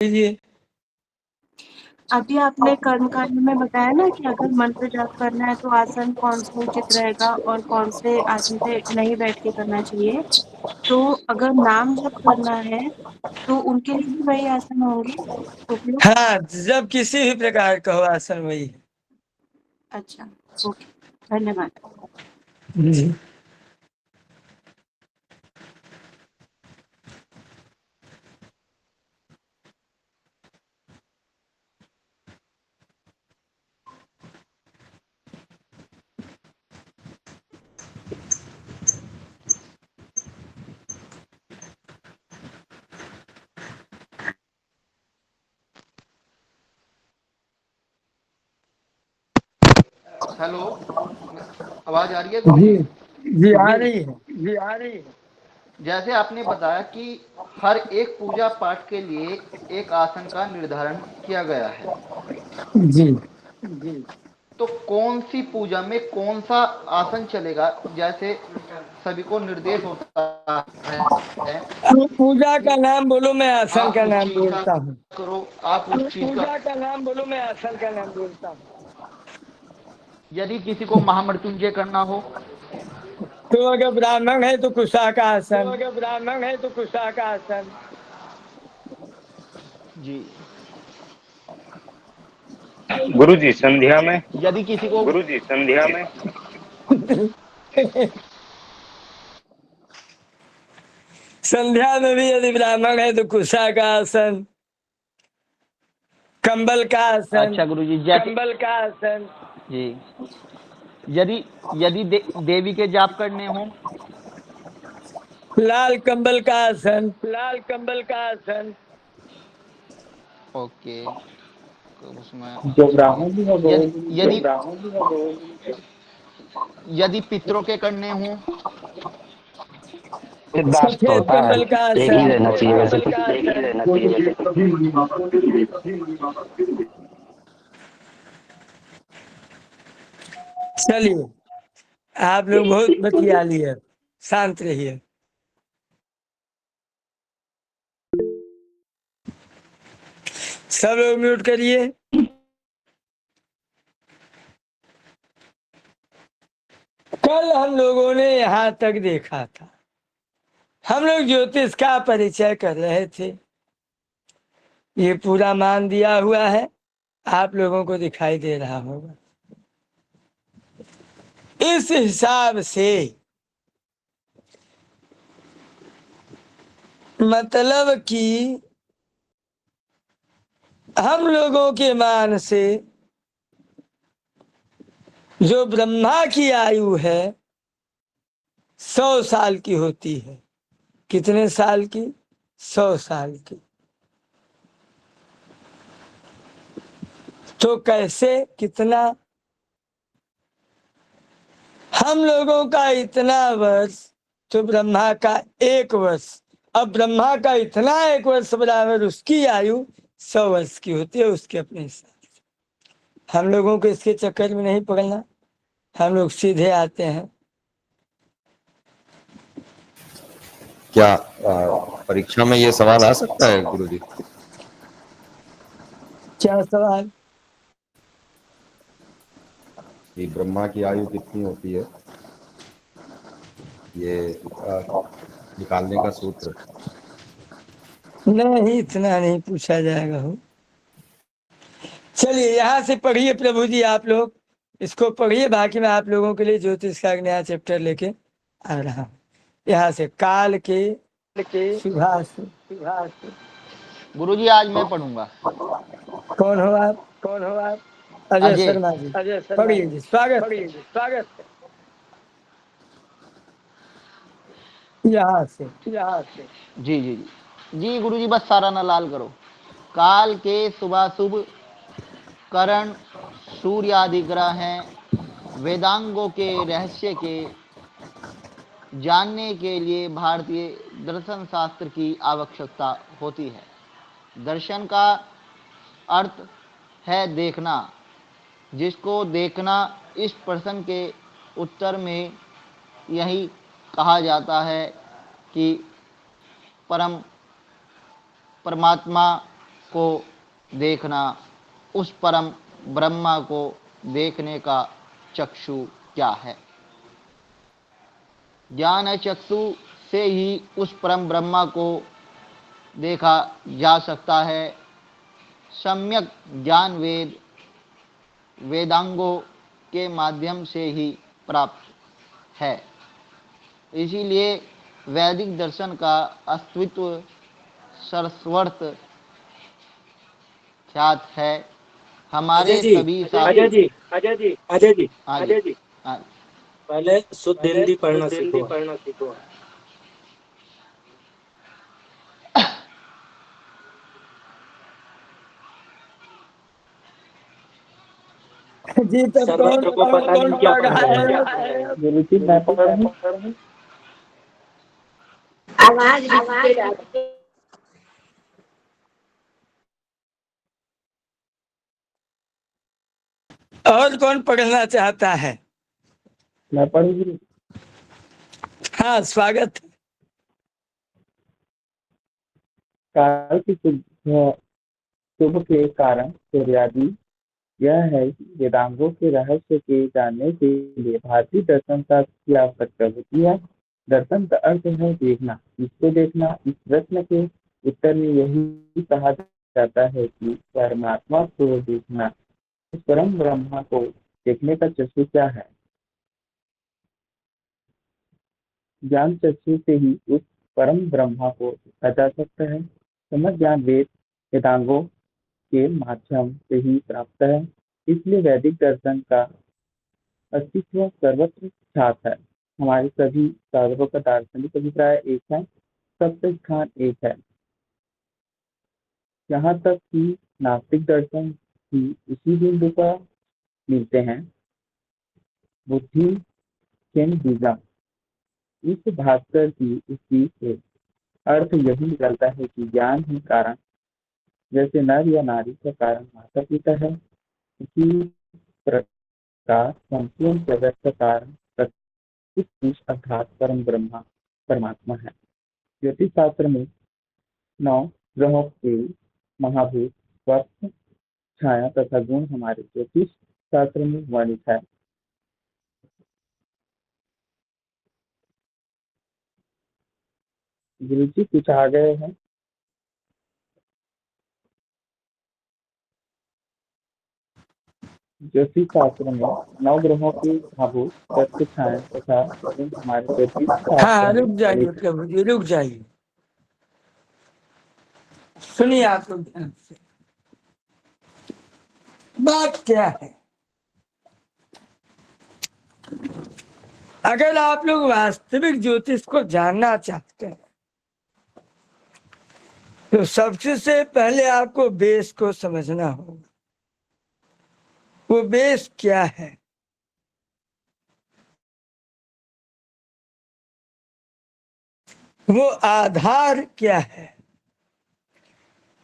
लीजिए। अभी आपने कर्मकांड में बताया ना कि अगर मंत्र जाप करना है तो आसन कौन से उचित रहेगा और कौन से आसन पे नहीं बैठ के करना चाहिए। तो अगर नाम जप करना है तो उनके लिए भी वही आसन होंगे उपयुक्त? हाँ, जब किसी भी प्रकार का हो आसन वही है। अच्छा, ओके, धन्यवाद। जी। हेलो, आवाज आ रही है गुरु जी? जी आ जी रही है। जी आ रही है। जैसे आपने बताया कि हर एक पूजा पाठ के लिए एक आसन का निर्धारण किया गया है। जी। जी। तो कौन सी पूजा में कौन सा आसन चलेगा? जैसे सभी को निर्देश होता है तो पूजा कि का नाम बोलो, मैं आसन आप का उस नाम चीज का बोलता हूँ। करो, आप उस चीज का। पूजा का नाम बोलो, मैं आसन का नाम बोलता हूँ। यदि किसी को महामृत्युंजय करना हो तो अगर ब्राह्मण है तो कुशा का तो आसन। अगर ब्राह्मण है तो कुशा का आसन। जी। गुरुजी संध्या में। यदि किसी को गुरुजी संध्या में। संध्या में भी यदि ब्राह्मण है तो कुशा का आसन, कंबल का आसन। अच्छा गुरुजी, जैसे कंबल का आसन। जी। यदि यदि देवी के जाप करने हो लाल कंबल का आसन। लाल कंबल का आसन। ओके, तो उसमें जो अच्छा है। ब्राह्मण जी है यदि यदि ब्राह्मण जी है यदि पितरों के करने हो दास सफेद होता है, कंबल का एक ही आसन। रहना चाहिए वैसे कंबल तो। का चलिए, आप लोग बहुत बतिया लिए, शांत रहिए। सब लोग म्यूट करिए। कल हम लोगों ने यहाँ तक देखा था, हम लोग ज्योतिष का परिचय कर रहे थे। ये पूरा मान दिया हुआ है, आप लोगों को दिखाई दे रहा होगा। इस हिसाब से मतलब कि हम लोगों के मान से जो ब्रह्मा की आयु है 100 साल की होती है। कितने साल की? 100 साल की। तो कैसे, कितना? हम लोगों का इतना वर्ष तो ब्रह्मा का 1 वर्ष। अब ब्रह्मा का इतना 1 वर्ष बराबर उसकी आयु 100 वर्ष की होती है, उसके अपने हिसाब से। हम लोगों को इसके चक्कर में नहीं पड़ना, हम लोग सीधे आते हैं। क्या परीक्षा में ये सवाल आ सकता है गुरुजी? क्या सवाल? कि ब्रह्मा की आयु कितनी होती है, ये इसका निकालने का सूत्र। नहीं, इतना नहीं पूछा जाएगा हो। चलिए यहाँ से पढ़िए प्रभु जी, आप लोग इसको पढ़िए, बाकी मैं आप लोगों के लिए ज्योतिष का एक नया चैप्टर लेके आ रहा हूँ। यहाँ से काल के सुभाष। गुरुजी आज मैं पढ़ूंगा। कौन हो आप? कौन हो आप? अजय अजय। शर्मा जी। अजय शर्मा पढ़िए जी। जी, स्वागत है। पढ़िए जी, स्वागत है। यहाँ से यहाँ से। जी जी जी जी गुरुजी, बस सारा ना लाल करो। काल के शुभ करण सूर्यादिग्रह हैं। वेदांगों के रहस्य के जानने के लिए भारतीय दर्शन शास्त्र की आवश्यकता होती है। दर्शन का अर्थ है देखना। जिसको देखना, इस प्रश्न के उत्तर में यही कहा जाता है कि परमात्मा को देखना, उस परम ब्रह्मा को देखने का चक्षु क्या है? ज्ञान चक्षु से ही उस परम ब्रह्मा को देखा जा सकता है। सम्यक ज्ञान वेदांगों के माध्यम से ही प्राप्त है। इसीलिए वैदिक दर्शन का अस्तित्व सरस्वत ख्यात है। हमारे सभी अजय जी, अजय जी, हाँ जी, हाँ, पहले शुद्ध हिंदी पढ़ना सीखो। जी तब सर्वत्र को पता नहीं क्या पढ़ पढ़ रहा रहे है? हैं। गुरुजी मैं पढ़ूं? आवाज भी जाती और कौन पढ़ना चाहता है? मैं पढ़ूं गुरु? हाँ, स्वागत। काल की शुभ के कारण सूर्यादि यह है कि वेदांगों के रहस्य के जानने के लिए भारतीय दर्शन शास्त्र की आवश्यकता होती है। दर्शन का अर्थ है देखना। किसको देखना? इस प्रश्न के उत्तर में यही कहा जाता है कि परमात्मा को देखना। उस परम ब्रह्मा को देखने का चक्षु क्या है? ज्ञान चक्षु से ही उस परम ब्रह्मा को देखा जा सकता है। समझ ज्ञान वेदांगों के माध्यम से ही प्राप्त है। इसलिए वैदिक दर्शन का अस्तित्व सर्वत्र ख्यात है। हमारे सभी साधकों का दार्शनिक अभिप्राय एक है, सबसे स्थान एक है। यहाँ तक कि नास्तिक दर्शन भी उसी बिंदु पर मिलते हैं। बुद्धि केन बीजा। इस भास्कर की उक्ति से अर्थ यही निकलता है कि ज्ञान ही कारण, जैसे नर या नारी का कारण माता पिता है, उसी प्रकार संपूर्ण जगत का कारण पुरुष अर्थात परम ब्रह्मा परमात्मा है। ज्योतिष शास्त्र में 9 ग्रहों के महाभूत, वक्त, छाया तथा गुण हमारे ज्योतिष शास्त्र में वर्णित है। गुरु जी कुछ आ गए हैं? ज्योतिष शास्त्र में 9 ग्रहों के महाभूत, वक्त, छाया तथा गुण हमारे ज्योतिष हाँ, शास्त्र में रुक जाइए वर्णित है। प्रभु जी, रुक जाइए। सुनिए आप लोग ध्यान से। बात क्या है? अगर आप लोग वास्तविक ज्योतिष को जानना चाहते हैं तो सबसे पहले आपको बेस को समझना होगा। वो बेस क्या है? वो आधार क्या है?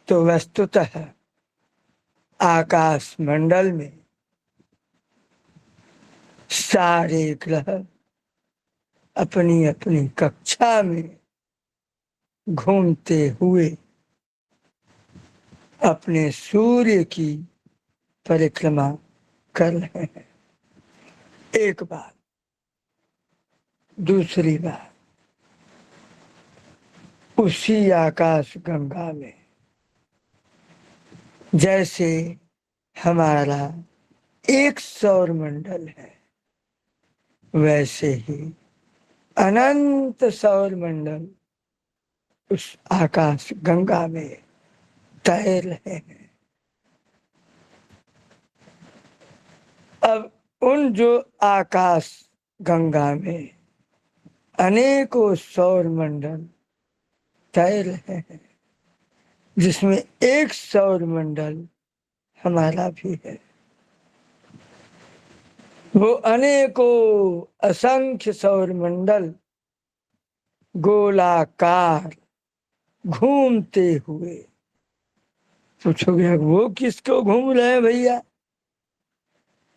तो वस्तुतः आकाश मंडल में सारे ग्रह अपनी अपनी कक्षा में घूमते हुए अपने सूर्य की परिक्रमा कर रहे हैं। एक बात। दूसरी बात, उसी आकाश गंगा में जैसे हमारा एक सौर मंडल है, वैसे ही अनंत सौर मंडल उस आकाश गंगा में तैर रहे हैं। अब उन जो आकाश गंगा में अनेकों सौर मंडल तैर रहे हैं, जिसमें एक सौर मंडल हमारा भी है, वो अनेकों असंख्य सौर मंडल गोलाकार घूमते हुए। पूछोगे वो किसको घूम रहे हैं भैया?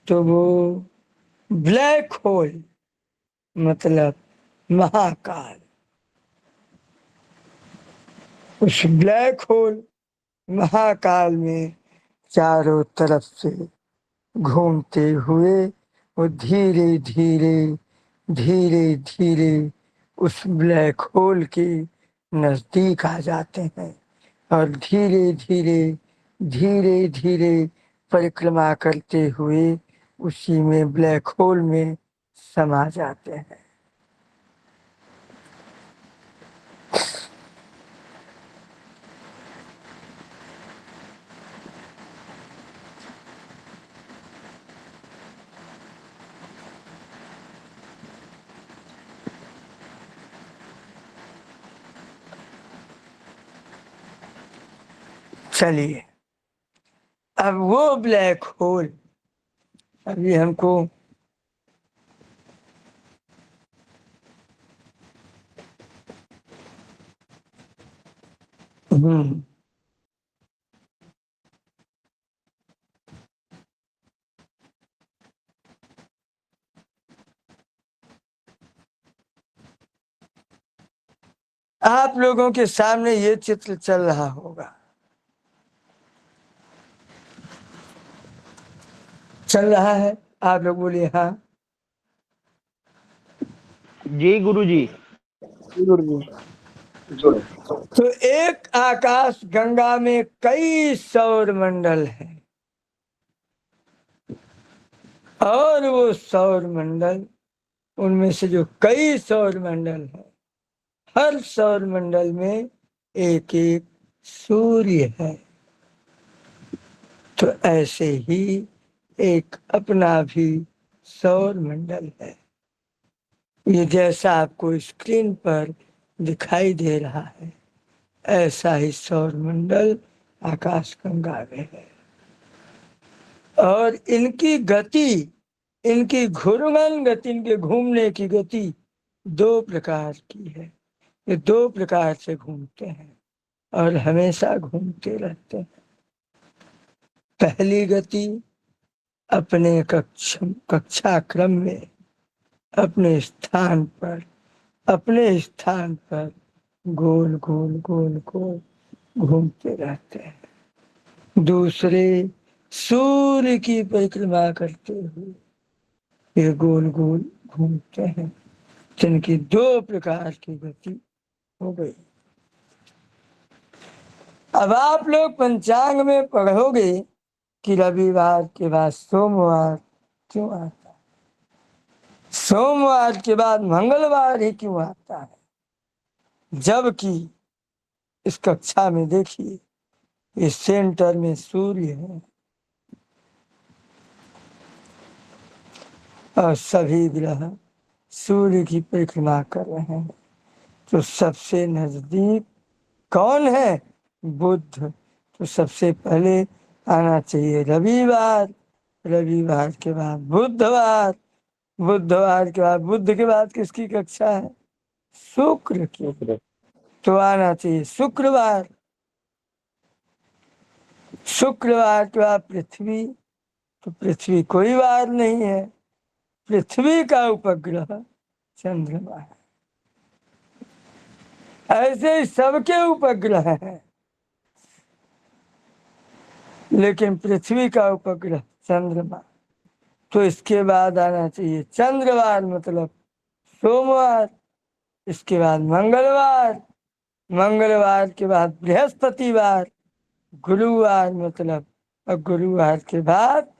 तो वो ब्लैक होल, मतलब महाकाल, उस ब्लैक होल महाकाल में चारों तरफ से घूमते हुए वो धीरे धीरे धीरे धीरे उस ब्लैक होल के नजदीक आ जाते हैं और धीरे धीरे धीरे धीरे परिक्रमा करते हुए उसी में ब्लैक होल में समा जाते हैं। चलिए, अब वो ब्लैक होल अभी हमको आप लोगों के सामने ये चित्र चल रहा होगा, चल रहा है? आप लोग बोलिए हाँ। जी गुरुजी। तो एक आकाश गंगा में कई सौर मंडल हैं और वो सौर मंडल, उनमें से जो कई सौर मंडल हैं, हर सौर मंडल में एक एक सूर्य है। तो ऐसे ही एक अपना भी सौर मंडल है। ये जैसा आपको स्क्रीन पर दिखाई दे रहा है, ऐसा ही सौर मंडल आकाश गंगा में है और इनकी गति, इनकी घूर्णन गति, इनके घूमने की गति दो प्रकार की है। ये दो प्रकार से घूमते हैं और हमेशा घूमते रहते हैं। पहली गति अपने कक्षा क्रम में अपने स्थान पर गोल गोल गोल गोल घूमते रहते हैं। दूसरे सूर्य की परिक्रमा करते हुए ये गोल गोल घूमते हैं, जिनकी दो प्रकार की गति हो गई। अब आप लोग पंचांग में पढ़ोगे कि रविवार के बाद सोमवार क्यों आता है, सोमवार के बाद मंगलवार ही क्यों आता है, जबकि इस कक्षा में देखिए इस सेंटर में सूर्य है और सभी ग्रह सूर्य की परिक्रमा कर रहे हैं। तो सबसे नजदीक कौन है? बुध। तो सबसे पहले आना चाहिए रविवार, रविवार के बाद बुधवार, बुधवार के बाद बुध के बाद किसकी कक्षा है? शुक्र की। तो आना चाहिए शुक्रवार, शुक्रवार के बाद पृथ्वी। तो पृथ्वी कोई वार नहीं है, पृथ्वी का उपग्रह चंद्रमा है। ऐसे ही सबके उपग्रह हैं, लेकिन पृथ्वी का उपग्रह चंद्रमा। तो इसके बाद आना चाहिए चंद्रवार मतलब सोमवार, इसके बाद मंगलवार, मंगलवार के बाद बृहस्पतिवार, गुरुवार मतलब, और गुरुवार के बाद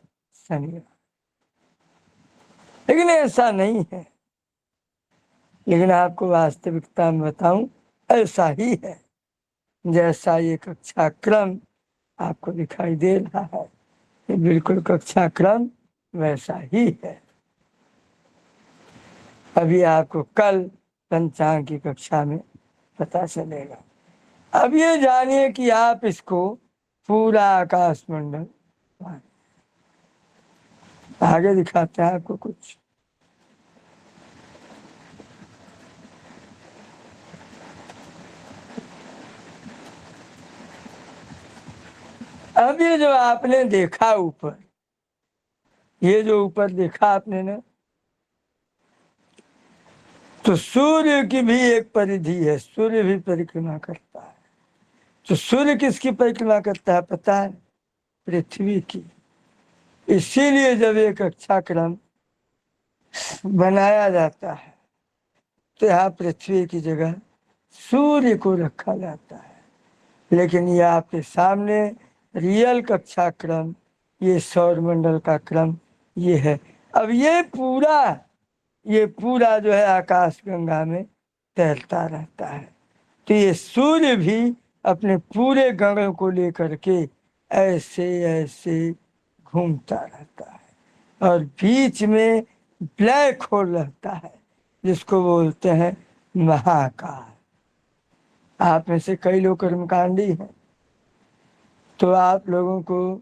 शनिवार। लेकिन ऐसा नहीं है, लेकिन आपको वास्तविकता में बताऊं ऐसा ही है। जैसा ये कक्षा क्रम आपको दिखाई दे रहा है, ये बिल्कुल कक्षा क्रम वैसा ही है। अभी आपको कल पंचांग की कक्षा में पता चलेगा। अब ये जानिए कि आप इसको पूरा आकाश मंडल, आगे दिखाते हैं आपको कुछ। अब ये जो आपने देखा ऊपर, ये जो ऊपर देखा आपने ना, तो सूर्य की भी एक परिधि है, सूर्य भी परिक्रमा करता है। तो सूर्य किसकी परिक्रमा करता है पता है? पृथ्वी की। इसीलिए जब एक कक्षा क्रम बनाया जाता है तो यहाँ पृथ्वी की जगह सूर्य को रखा जाता है। लेकिन ये आपके सामने रियल कक्षा क्रम, ये सौर मंडल का क्रम ये है। अब ये पूरा जो है आकाश गंगा में तैरता रहता है। तो ये सूर्य भी अपने पूरे गणों को लेकर के ऐसे ऐसे घूमता रहता है और बीच में ब्लैक होल रहता है जिसको बोलते हैं महाकाल। आप में से कई लोग कर्मकांडी हैं तो आप लोगों को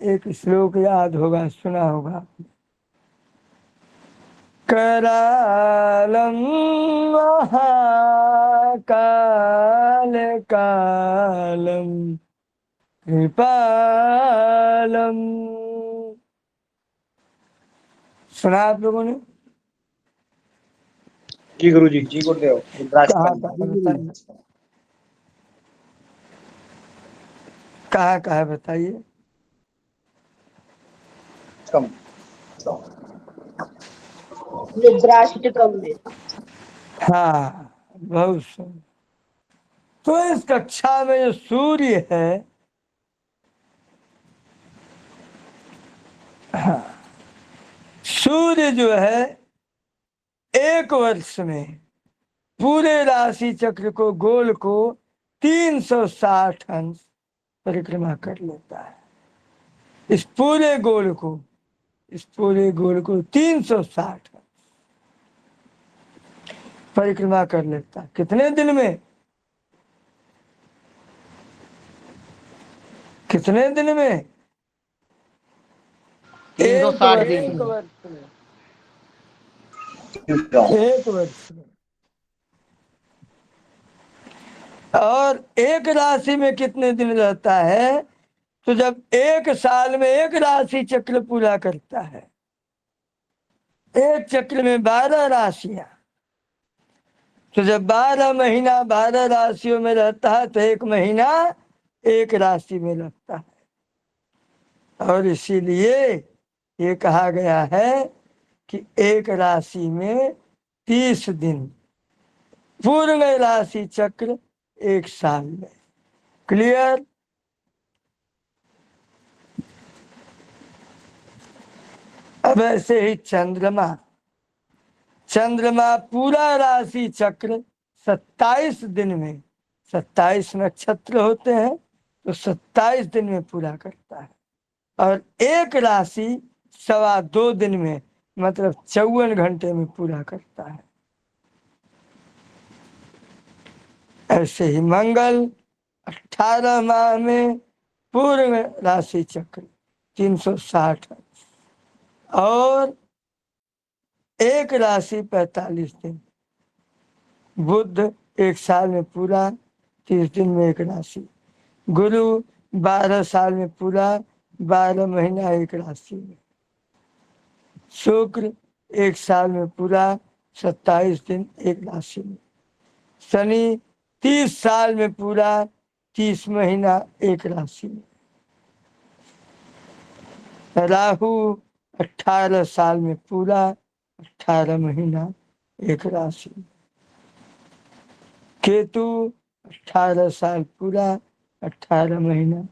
एक श्लोक याद होगा, सुना होगा। करालं महाकाल कालं कृपालम। सुना आप लोगों ने? जी गुरुजी, जी गुरुदेव। कहाँ बताइए, कहाँ बताइए। कम रुद्राष्टकम में। हाँ, बहुत सुंदर। तो इस कक्षा में जो सूर्य है, हाँ, सूर्य जो है एक वर्ष में पूरे राशि चक्र को गोल को 360 अंश परिक्रमा कर लेता है। इस पूरे गोल को 360 परिक्रमा कर लेता है। कितने दिन में? कितने दिन में? 360 दिन। एक वर्ष में। और एक राशि में कितने दिन रहता है? तो जब एक साल में एक राशि चक्र पूरा करता है, एक चक्र में 12 राशियां, तो जब 12 महीना 12 राशियों में रहता है तो एक महीना एक राशि में लगता है। और इसीलिए ये कहा गया है कि एक राशि में 30 दिन, पूर्ण राशि चक्र एक साल में। क्लियर? अब ऐसे ही चंद्रमा पूरा राशि चक्र 27 दिन में, 27 नक्षत्र होते हैं तो 27 दिन में पूरा करता है। और एक राशि 2.25 दिन में, मतलब 54 घंटे में पूरा करता है। ऐसे ही मंगल 18 माह में पूर्ण राशि चक्र 360 और एक राशि 45 दिन। बुध एक साल में पूरा 30 दिन में एक राशि। गुरु 12 साल में पूरा 12 महीना एक राशि में। शुक्र एक साल में पूरा 27 दिन एक राशि में। शनि 30 साल में पूरा 30 महीना एक राशि में। राहु 18 साल में पूरा 18 महीना एक राशि में। केतु 18 साल पूरा 18 महीना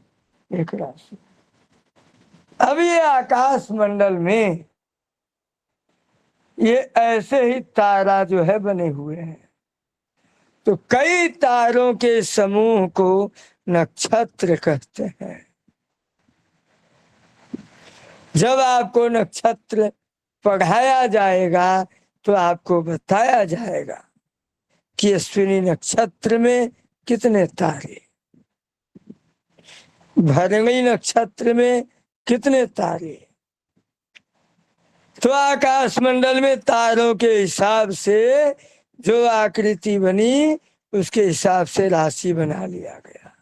एक राशि। अब ये आकाश मंडल में ये ऐसे ही तारा जो है बने हुए हैं। तो कई तारों के समूह को नक्षत्र कहते हैं। जब आपको नक्षत्र पढ़ाया जाएगा तो आपको बताया जाएगा कि अश्विनी नक्षत्र में कितने तारे, भरणी नक्षत्र में कितने तारे। तो आकाश मंडल में तारों के हिसाब से जो आकृति बनी उसके हिसाब से राशि बना लिया गया।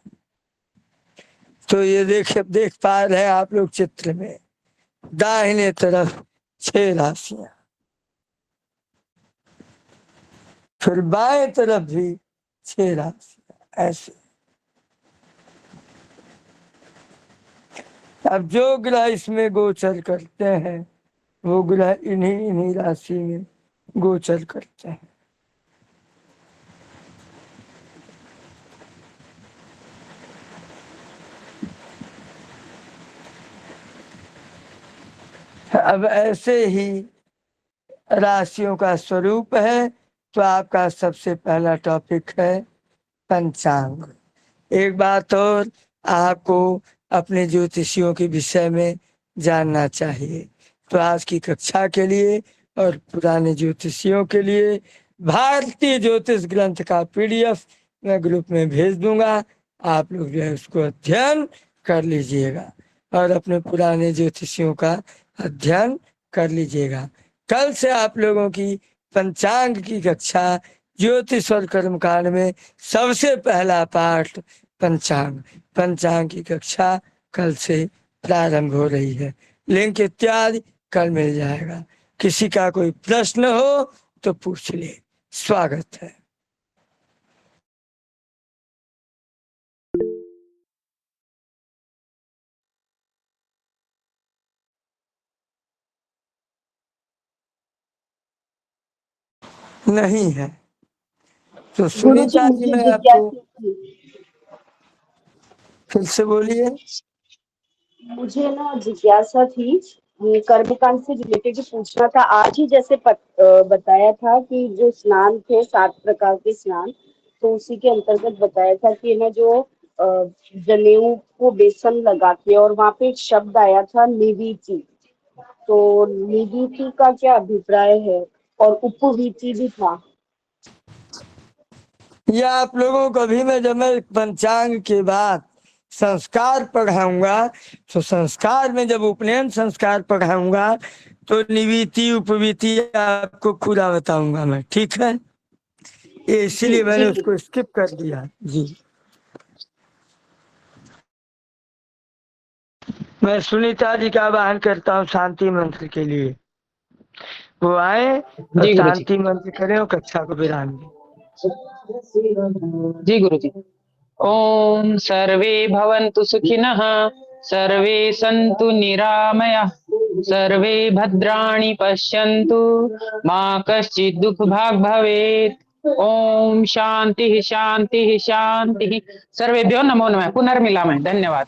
तो ये देख पा रहे हैं आप लोग चित्र में, दाहिने तरफ 6 राशियां, फिर बाएं तरफ भी 6 राशियां, ऐसे अब जो ग्रह इसमें गोचर करते हैं वो ग्रह इन्हीं राशि में गोचर करते हैं। अब ऐसे ही राशियों का स्वरूप है। तो आपका सबसे पहला टॉपिक है पंचांग। एक बात और, आपको अपने ज्योतिषियों के विषय में जानना चाहिए। तो आज की कक्षा के लिए और पुराने ज्योतिषियों के लिए भारतीय ज्योतिष ग्रंथ का PDF मैं ग्रुप में भेज दूंगा। आप लोग जो है उसको अध्ययन कर लीजिएगा और अपने पुराने ज्योतिषियों का अध्ययन कर लीजिएगा। कल से आप लोगों की पंचांग की कक्षा ज्योतिष और कर्मकांड में सबसे पहला पाठ पंचांग की कक्षा कल से प्रारंभ हो रही है। लिंक इत्यादि कल मिल जाएगा। किसी का कोई प्रश्न हो तो पूछ ले। स्वागत है। नहीं है तो गुरुजी सुनीता जी मुझे मैं आपको जिज्ञासा थी, फिर से बोलिए। मुझे ना जिज्ञासा थी, कर्मकांड से रिलेटेड पूछना था। आज ही जैसे बताया था कि जो स्नान थे 7 प्रकार के स्नान, तो उसी के अंतर्गत बताया था कि ना जो जनेऊ को बेसन लगा के, और वहां पे एक शब्द आया था निवीति। तो निवीति का क्या अभिप्राय है? और उपवीति भी था। या आप लोगों को भी मैं जब मैं पंचांग के बाद संस्कार पढ़ाऊंगा तो संस्कार में जब उपनयन संस्कार पढ़ाऊंगा तो निवीति उपवीति आपको पूरा बताऊंगा मैं। ठीक है, ये इसीलिए मैंने जी उसको स्किप कर दिया जी। मैं सुनीता जी का आवाहन करता हूँ शांति मंत्र के लिए। वो आए और जी गुरु जी। शांति मंत्र करें और कक्षा को विराम दें। जी गुरु जी। ओम सर्वे भवन्तु सुखिनः, सर्वे सन्तु निरामयाः, सर्वे भद्राणि पश्यन्तु, मा कश्चित् दुःखभाग् भवेत्। ओम शांति शांति शांति। सर्वेभ्यो नमो नमः। पुनर्मिलामः। धन्यवाद।